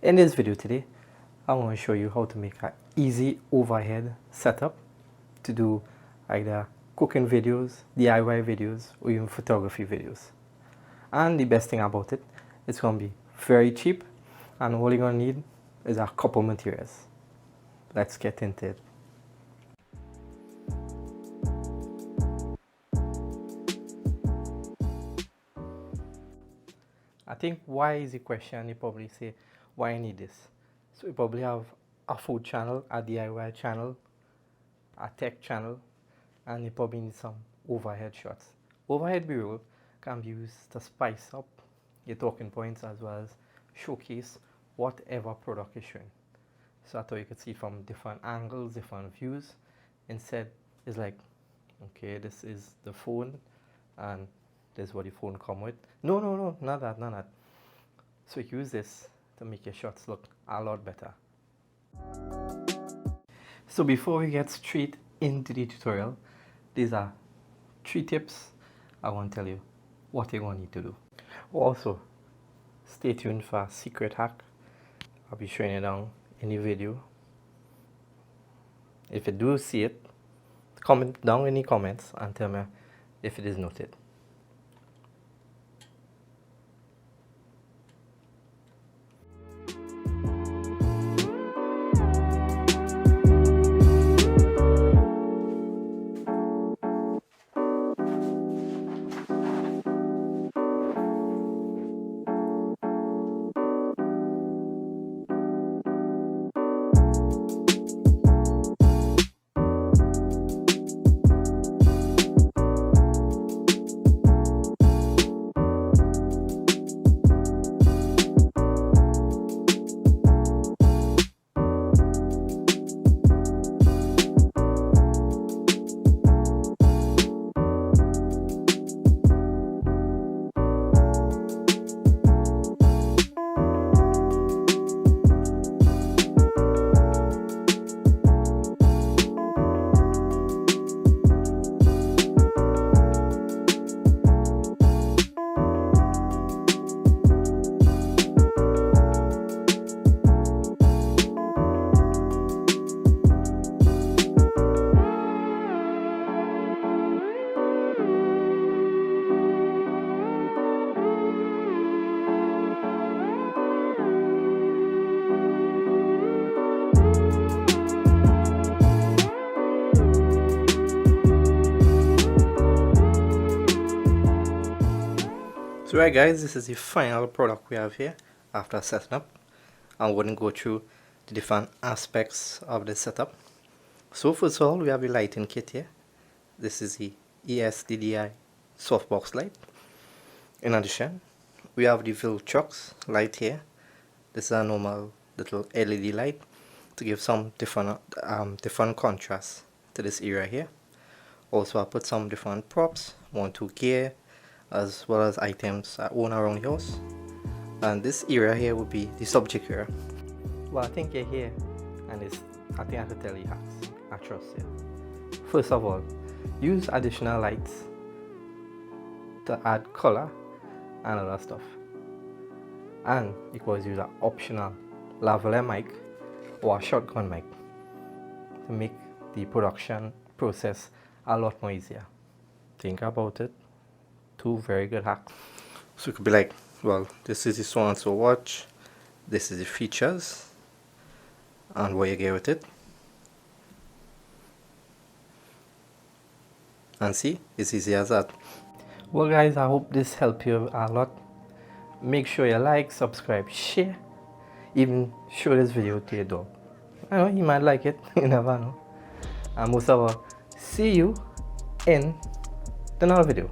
In this video today, I'm going to show you how to make an easy overhead setup to do either cooking videos, DIY videos, or even photography videos. And the best thing about it, it's going to be very cheap, and all you're going to need is a couple materials. Let's get into it. I think why is the question. You probably say, why I need this? So you probably have a food channel, a DIY channel, a tech channel, and you probably need some overhead shots. Overhead B-roll can be used to spice up your talking points as well as showcase whatever product you're showing. So that's how you could see from different angles, different views. Instead, it's like, okay, this is the phone, and this is what the phone come with. No, not that. So you use this to make your shots look a lot better. So before we get straight into the tutorial, these are 3 tips I want to tell you what you're going to need to do. Also, stay tuned for a secret hack I'll be showing you down in the video. If you do see it, comment down in the comments and tell me if it is noted. So right guys, this is the final product we have here after setting up. I'm going to go through the different aspects of the setup. So first of all, we have the lighting kit here. This is the ESDDI softbox light. In addition, we have the Viltrox light here. This is a normal little LED light to give some different contrast to this area here. Also, I put some different props, 1-2 gear, as well as items I own around the house. And this area here would be the subject area. Well, I think you're here, and I think I have to tell you hacks. I trust you. First of all, use additional lights to add color and other stuff. And you can use an optional lavaliere mic or a shotgun mic to make the production process a lot more easier. Think about it. 2 very good hacks. So it could be like, well, this is the so and so watch, this is the features and what you get with it, and see, it's easy as that. Well guys, I hope this helped you a lot. Make sure you like, subscribe, share, even show this video to your dog. I know, he might like it, you never know. And most of all, see you in the next video.